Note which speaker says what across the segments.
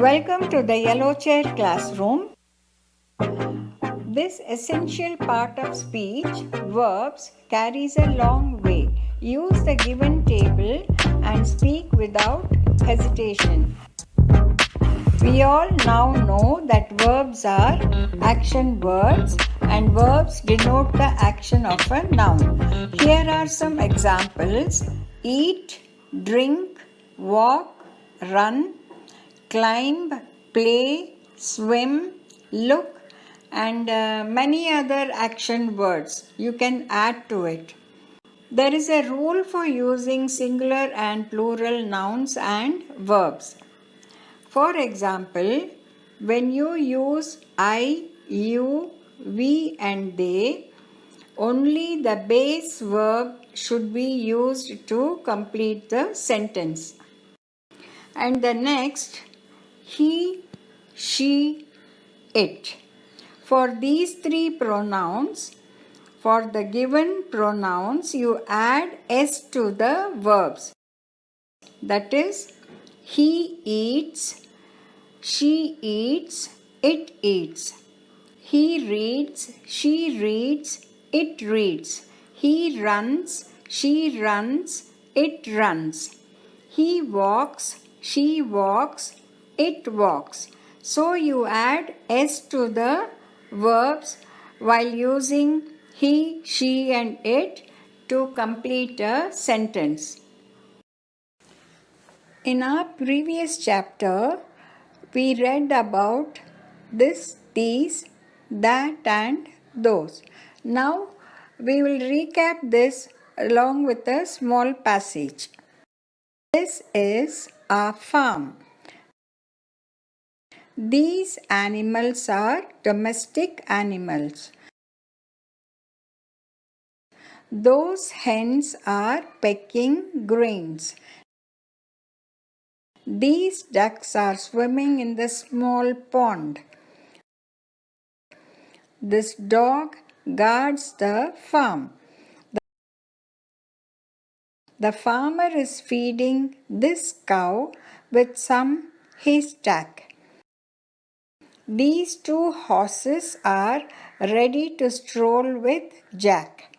Speaker 1: Welcome to the Yellow Chair Classroom. This essential part of speech, verbs, carries a long way. Use the given table and speak without hesitation. We all now know that verbs are action words and verbs denote the action of a noun. Here are some examples: eat, drink, walk, run, climb, play, swim, look, and many other action words. You can add to it. There is a rule for using singular and plural nouns and verbs. For example, when you use I, you, we, and they, only the base verb should be used to complete the sentence. And the next, he, she, it. For these three pronouns, for the given pronouns, you add s to the verbs. That is, he eats, she eats, it eats. He reads, she reads, it reads. He runs, she runs, it runs. He walks, she walks, it walks. So you add s to the verbs while using he, she, and it to complete a sentence. In our previous chapter, we read about this, these, that, and those. Now we will recap this along with a small passage. This is a farm. These animals are domestic animals. Those hens are pecking grains. These ducks are swimming in the small pond. This dog guards the farm. The farmer is feeding this cow with some haystack. These two horses are ready to stroll with Jack.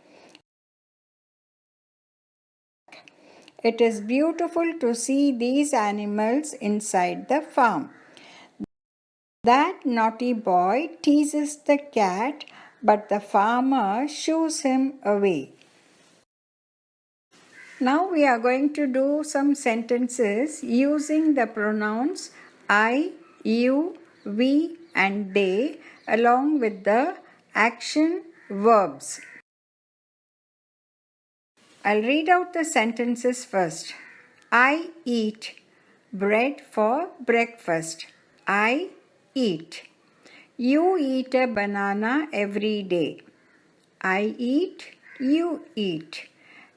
Speaker 1: It is beautiful to see these animals inside the farm. That naughty boy teases the cat, but the farmer shoos him away. Now we are going to do some sentences using the pronouns I, you, we, and they along with the action verbs. I'll read out the sentences first. I eat bread for breakfast. I eat. You eat a banana every day. I eat, you eat.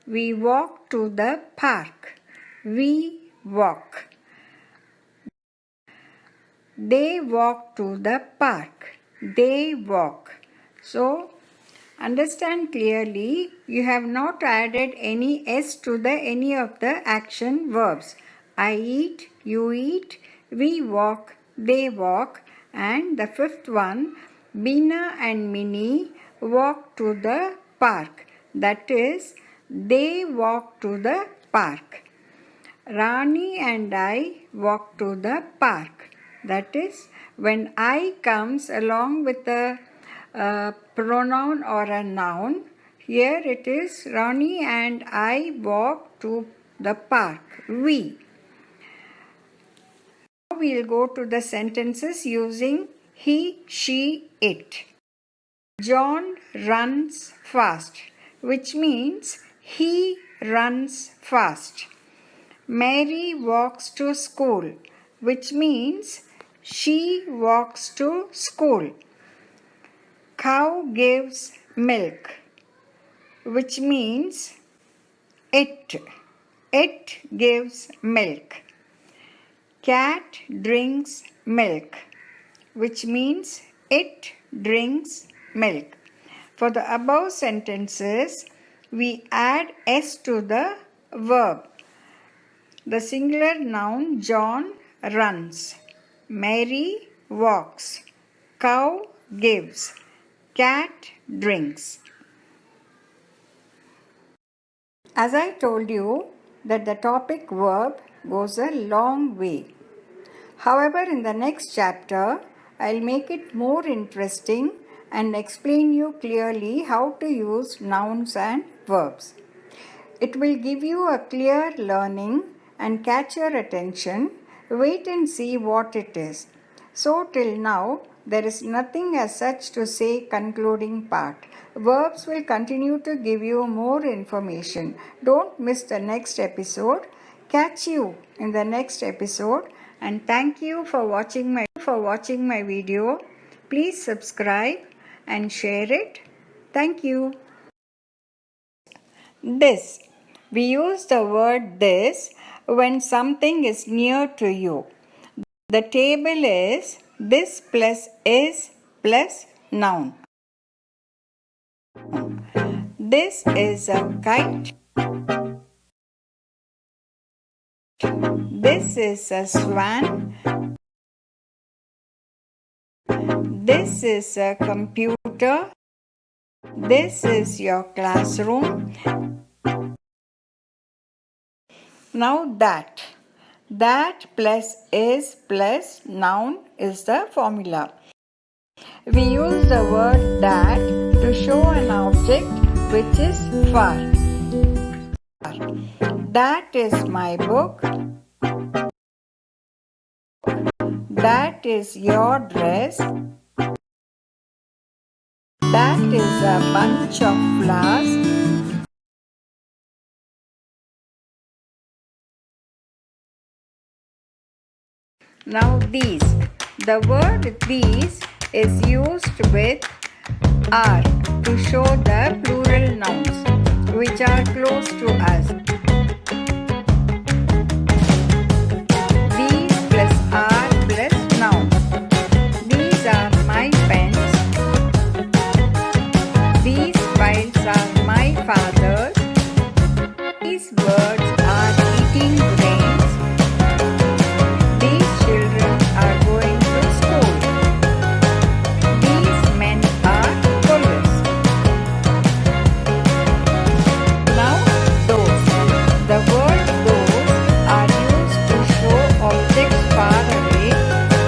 Speaker 1: We walk to the park. We walk. They walk to the park. They walk. So, understand clearly, you have not added any s to any of the action verbs. I eat, you eat, we walk, they walk, and the fifth one, Bina and Minnie walk to the park. That is, they walk to the park. Rani and I walk to the park. That is, when I comes along with a pronoun or a noun, here it is Rani and I walk to the park. We. Now we'll go to the sentences using he, she, it. John runs fast, which means he runs fast. Mary walks to school, which means she walks to school. Cow gives milk, which means it gives milk. Cat drinks milk, which means it drinks milk. For the above sentences, we add s to the verb. The singular noun John runs. Mary walks. Cow gives. Cat drinks. As I told you that the topic verb goes a long way. However, in the next chapter, I'll make it more interesting and explain you clearly how to use nouns and verbs. It will give you a clear learning and catch your attention. Wait and see what it is. So till now, there is nothing as such to say concluding part. Verbs will continue to give you more information. Don't miss the next episode. Catch you in the next episode, and thank you for watching my video. Please subscribe and share it. Thank you. This. We use the word this when something is near to you. The table is this plus is plus noun. This is a kite. This is a swan. This is a computer. This is your classroom. Now that. That plus is plus noun is the formula. We use the word that to show an object which is far. That is my book. That is your dress. That is a bunch of flowers. Now these. The word these is used with are to show the plural nouns which are close to us. These plus are plus noun. These are my pens. These files are my father's. These birds are eating grains. These children are going to school. These men are police. Now those. The word those are used to show objects far away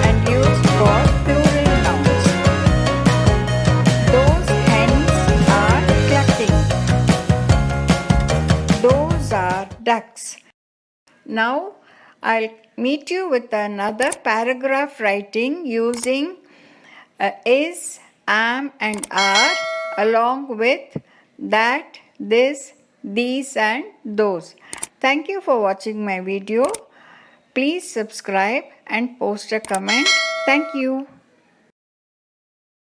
Speaker 1: and used for plural nouns. Those hens are clucking. Those are ducks. Now I'll meet you with another paragraph writing using is, am and are along with that, this, these and those. Thank you for watching my video. Please subscribe and post a comment. Thank you.